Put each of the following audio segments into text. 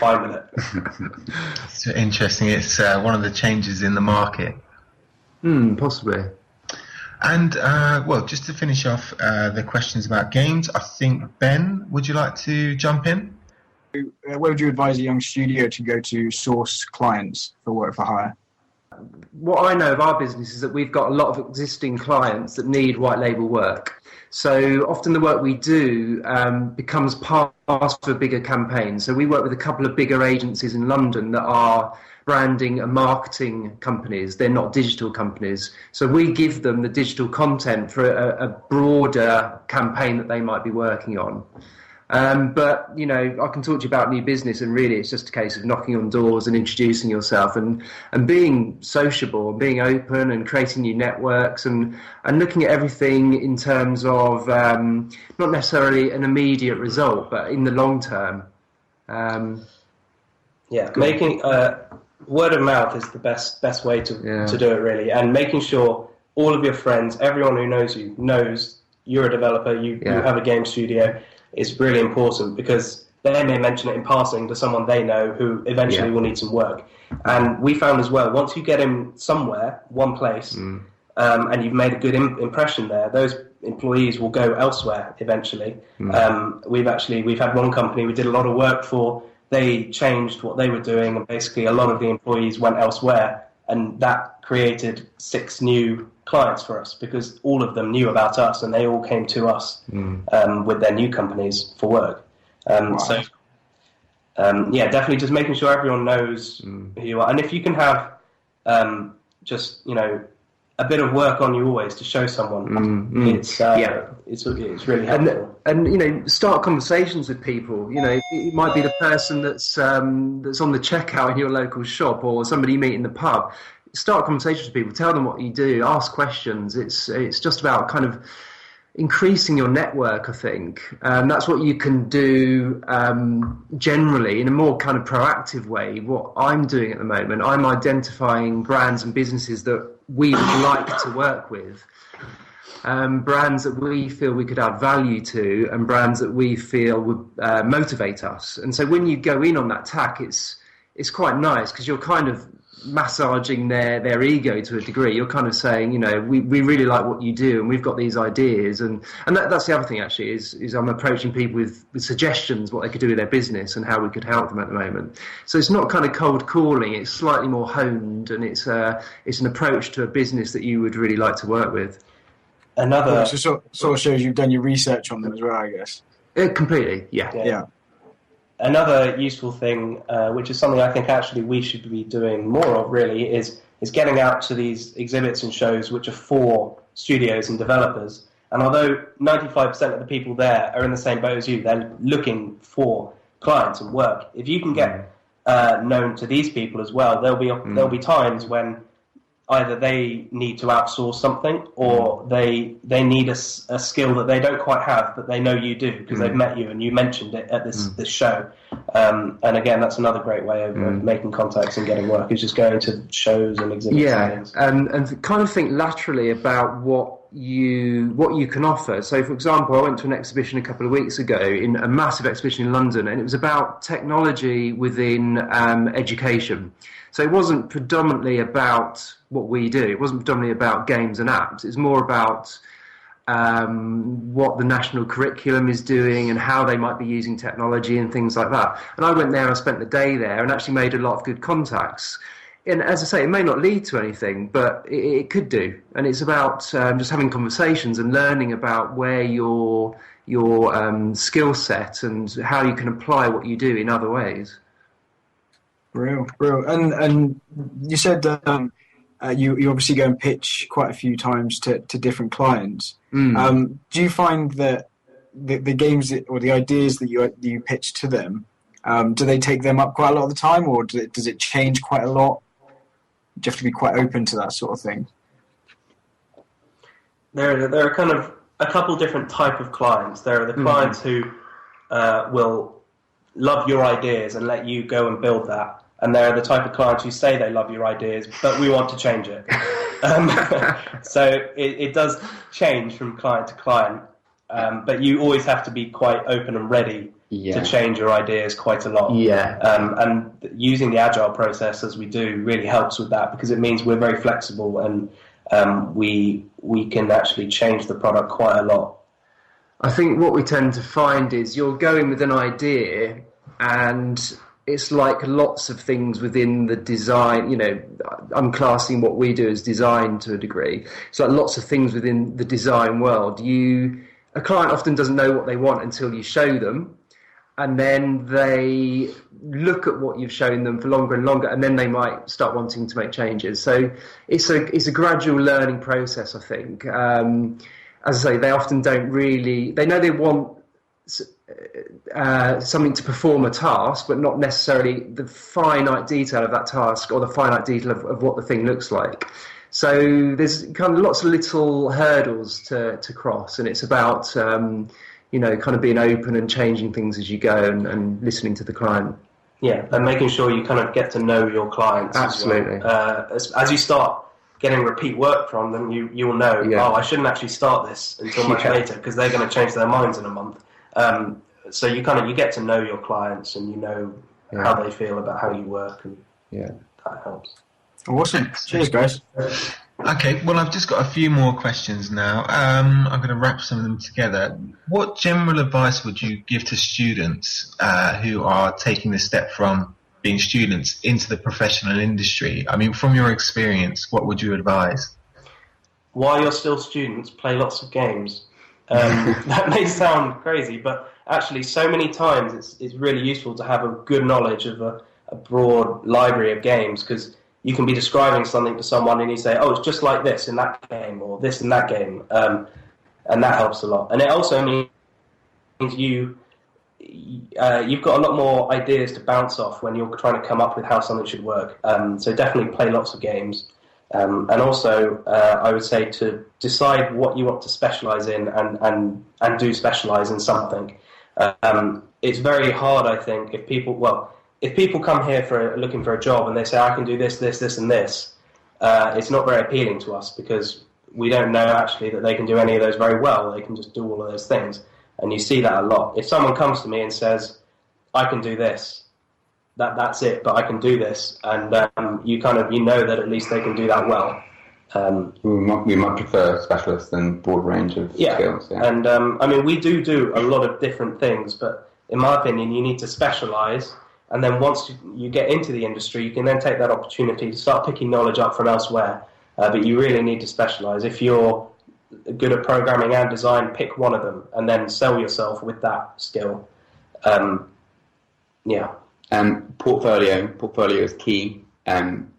fine with it. It's interesting. It's one of the changes in the market. Possibly. And, well, just to finish off the questions about games, I think, Ben, would you like to jump in? Where would you advise a young studio to go to source clients for work for hire? What I know of our business is that we've got a lot of existing clients that need white label work. So often the work we do becomes part of a bigger campaign. So we work with a couple of bigger agencies in London that are branding and marketing companies. They're not digital companies. So we give them the digital content for a broader campaign that they might be working on. But, you know, I can talk to you about new business, and really it's just a case of knocking on doors and introducing yourself and being sociable and being open and creating new networks and looking at everything in terms of not necessarily an immediate result, but in the long term. Making word of mouth is the best way to do it, really, and making sure all of your friends, everyone who knows you, knows you're a developer, you have a game studio. Is really important, because they may mention it in passing to someone they know who eventually will need some work. And we found as well, once you get him somewhere, one place, and you've made a good impression there, those employees will go elsewhere eventually. We've had one company we did a lot of work for. They changed what they were doing, and basically a lot of the employees went elsewhere, and that created 6 new clients for us, because all of them knew about us and they all came to us with their new companies for work. So definitely just making sure everyone knows who you are, and if you can have just, you know, a bit of work on you always to show someone, it's really helpful. And you know, start conversations with people. You know, it might be the person that's on the checkout in your local shop, or somebody you meet in the pub. Start conversations with people. Tell them what you do. Ask questions. It's just about kind of increasing your network, I think. That's what you can do generally in a more kind of proactive way. What I'm doing at the moment, I'm identifying brands and businesses that we would like to work with, brands that we feel we could add value to, and brands that we feel would motivate us. And so when you go in on that tack, it's quite nice, because you're kind of massaging their ego to a degree. You're kind of saying, you know, we really like what you do, and we've got these ideas, and that's the other thing actually is I'm approaching people with suggestions what they could do with their business and how we could help them at the moment. So it's not kind of cold calling, it's slightly more honed, and it's an approach to a business that you would really like to work with. So sort of shows you've done your research on them as well, I guess. Completely, yeah. Another useful thing, which is something I think actually we should be doing more of, really, is getting out to these exhibits and shows which are for studios and developers. And although 95% of the people there are in the same boat as you, they're looking for clients and work. If you can get known to these people as well, there'll be times when either they need to outsource something, or they need a skill that they don't quite have, but they know you do because they've met you and you mentioned it at this show. And again, that's another great way of making contacts and getting work, is just going to shows and exhibits and things. And kind of think laterally about what you can offer. So, for example, I went to an exhibition a couple of weeks ago, in a massive exhibition in London, and it was about technology within education. So it wasn't predominantly about what we do. It wasn't predominantly about games and apps. It's more about what the national curriculum is doing and how they might be using technology and things like that. And I went there and I spent the day there and actually made a lot of good contacts. And as I say, it may not lead to anything, but it could do. And it's about just having conversations and learning about where your skill set and how you can apply what you do in other ways. Real. And you said you obviously go and pitch quite a few times to different clients. Do you find that the games or the ideas that you pitch to them, do they take them up quite a lot of the time, or does it change quite a lot? Do you have to be quite open to that sort of thing? There are kind of a couple different type of clients. There are the clients who will love your ideas and let you go and build that. And there are the type of clients who say they love your ideas, but we want to change it. So it does change from client to client, but you always have to be quite open and ready to change your ideas quite a lot. And using the agile process as we do really helps with that, because it means we're very flexible and we can actually change the product quite a lot. I think what we tend to find is you're going with an idea, and it's like lots of things within the design. You know, I'm classing what we do as design to a degree. It's like lots of things within the design world. A client often doesn't know what they want until you show them, and then they look at what you've shown them for longer and longer, and then they might start wanting to make changes. So it's a gradual learning process, I think. As I say, they often don't really... They know they want something to perform a task, but not necessarily the finite detail of that task or the finite detail of what the thing looks like. So there's kind of lots of little hurdles to cross, and it's about kind of being open and changing things as you go and listening to the client. Yeah, and making sure you kind of get to know your clients. Absolutely. As well. As you start getting repeat work from them, you'll know, I shouldn't actually start this until much later, because they're going to change their minds in a month. So you get to know your clients, and you know how they feel about how you work, and that helps. Awesome. Cheers, guys. Okay, well, I've just got a few more questions now. I'm going to wrap some of them together. What general advice would you give to students who are taking the step from being students into the professional industry? I mean, from your experience, what would you advise? While you're still students, play lots of games. That may sound crazy, but actually so many times it's really useful to have a good knowledge of a broad library of games, because you can be describing something to someone and you say, oh, it's just like this in that game, or this in that game, and that helps a lot. And it also means you've got a lot more ideas to bounce off when you're trying to come up with how something should work. So definitely play lots of games. And also, I would say to decide what you want to specialise in and do specialise in something. It's very hard, I think, if people come here looking for a job and they say, I can do this, this, this and this, it's not very appealing to us, because we don't know actually that they can do any of those very well. They can just do all of those things. And you see that a lot. If someone comes to me and says, I can do this, that's it, but I can do this, and you know that at least they can do that well. We might prefer specialists than broad range of skills. Yeah. And I mean, we do a lot of different things, but in my opinion, you need to specialise. And then once you get into the industry, you can then take that opportunity to start picking knowledge up from elsewhere. But you really need to specialise. If you're good at programming and design, pick one of them and then sell yourself with that skill. Portfolio is key. We don't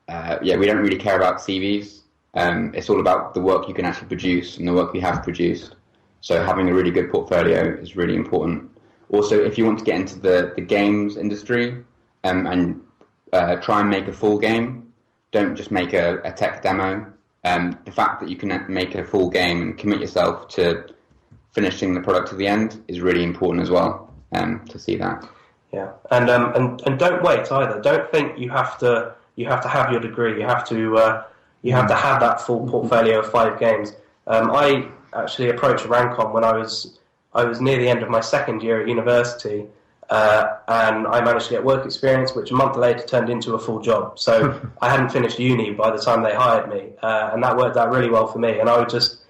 really care about CVs. It's all about the work you can actually produce and the work you have produced. So having a really good portfolio is really important. Also, if you want to get into the games industry and try and make a full game, don't just make a tech demo. The fact that you can make a full game and commit yourself to finishing the product to the end is really important as well, to see that. Yeah, and don't wait either. Don't think you have to have your degree. You have to have that full portfolio of 5 games. I actually approached Rancon when I was near the end of my second year at university, and I managed to get work experience, which a month later turned into a full job. So I hadn't finished uni by the time they hired me, and that worked out really well for me. And I just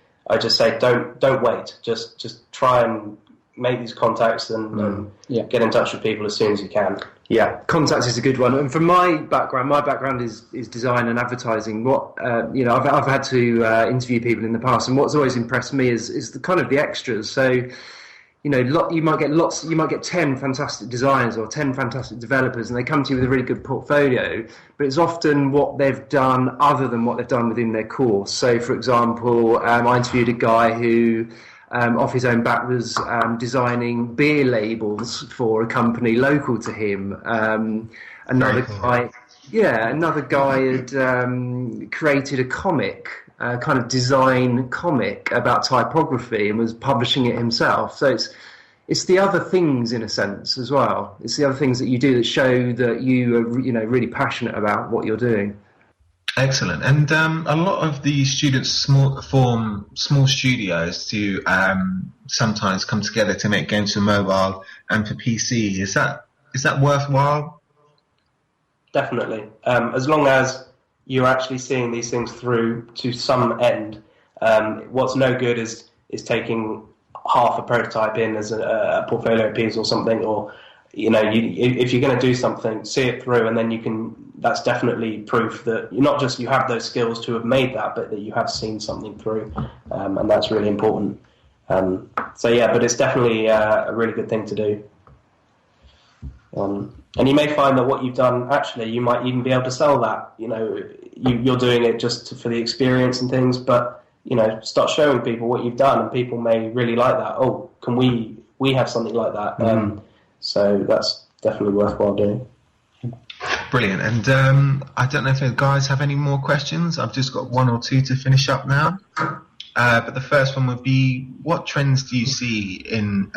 say, don't wait. Just try and make these contacts and get in touch with people as soon as you can. Yeah, contacts is a good one. And from my background is design and advertising. I've had to interview people in the past, and what's always impressed me is the kind of the extras. So, you might get 10 fantastic designers or 10 fantastic developers, and they come to you with a really good portfolio, but it's often what they've done other than what they've done within their course. So, for example, I interviewed a guy who, off his own back, was designing beer labels for a company local to him. Another guy had created a comic, kind of design comic about typography, and was publishing it himself. So it's the other things, in a sense, as well. It's the other things that you do that show that you are, really passionate about what you're doing. Excellent. And a lot of the students form small studios to sometimes come together to make games for mobile and for PC. Is that worthwhile? Definitely. As long as you're actually seeing these things through to some end. What's no good is taking half a prototype in as a portfolio piece or something, or if you're going to do something, see it through, and then that's definitely proof that not just you have those skills to have made that, but that you have seen something through, and that's really important. But it's definitely a really good thing to do. And you may find that what you've done, actually, you might even be able to sell that. You're doing it just for the experience and things, but start showing people what you've done, and people may really like that. Oh, can we have something like that? So that's definitely worthwhile doing. Brilliant. And I don't know if the guys have any more questions. I've just got one or two to finish up now. But the first one would be, what trends do you see in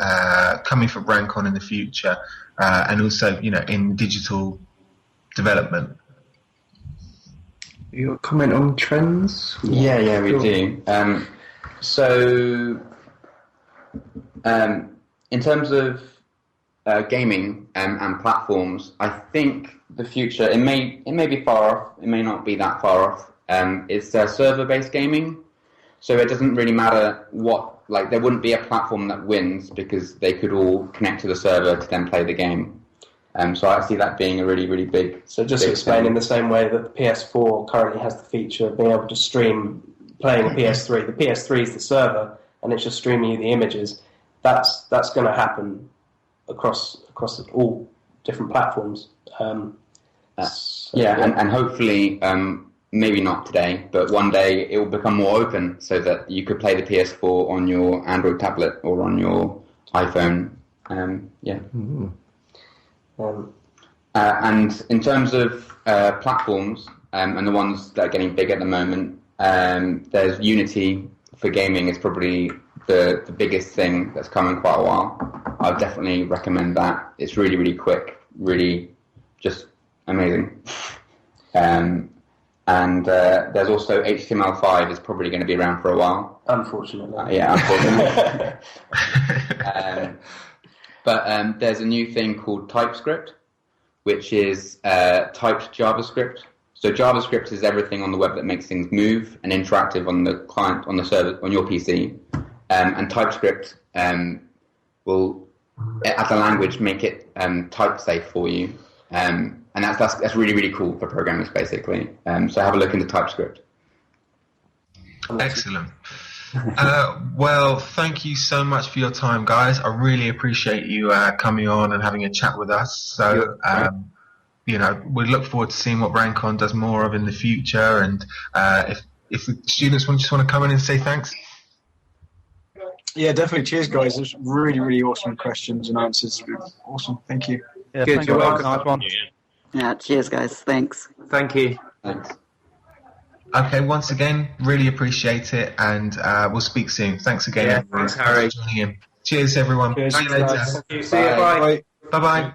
coming from Rancon in the future, and also in digital development? You got a comment on trends? Yeah, we do. In terms of gaming and platforms, I think the future, it may be far off, it may not be that far off, is server-based gaming. So it doesn't really matter there wouldn't be a platform that wins, because they could all connect to the server to then play the game. So I see that being a really, really big. So just to explain, in the same way that the PS4 currently has the feature of being able to stream playing a PS3, the PS3 is the server, and it's just streaming you the images. That's going to happen across all different platforms. And hopefully, maybe not today, but one day it will become more open, so that you could play the PS4 on your Android tablet or on your iPhone. And in terms of platforms, and the ones that are getting big at the moment, there's Unity for gaming is probably the biggest thing that's come in quite a while. I would definitely recommend that. It's really, really quick, really just amazing. And there's also HTML5 is probably going to be around for a while. Unfortunately. Unfortunately. But there's a new thing called TypeScript, which is typed JavaScript. So JavaScript is everything on the web that makes things move and interactive on the client, on the server, on your PC. And TypeScript will, as a language, make it type safe for you. And that's really, really cool for programmers, basically. So have a look into TypeScript. Excellent. Well, thank you so much for your time, guys. I really appreciate you coming on and having a chat with us. So, we look forward to seeing what Rancon does more of in the future. And if the students just want to come in and say thanks. Yeah, definitely. Cheers, guys. It's really, really awesome questions and answers. Awesome. Thank you. Yeah, Good. you're welcome. Nice one. Yeah, cheers, guys. Thanks. Thank you. Thanks. Okay, once again, really appreciate it, and we'll speak soon. Thanks again, everyone. Thanks, Harry. For joining in. Cheers, everyone. Cheers, See you later. guys. See you. Bye. Bye-bye.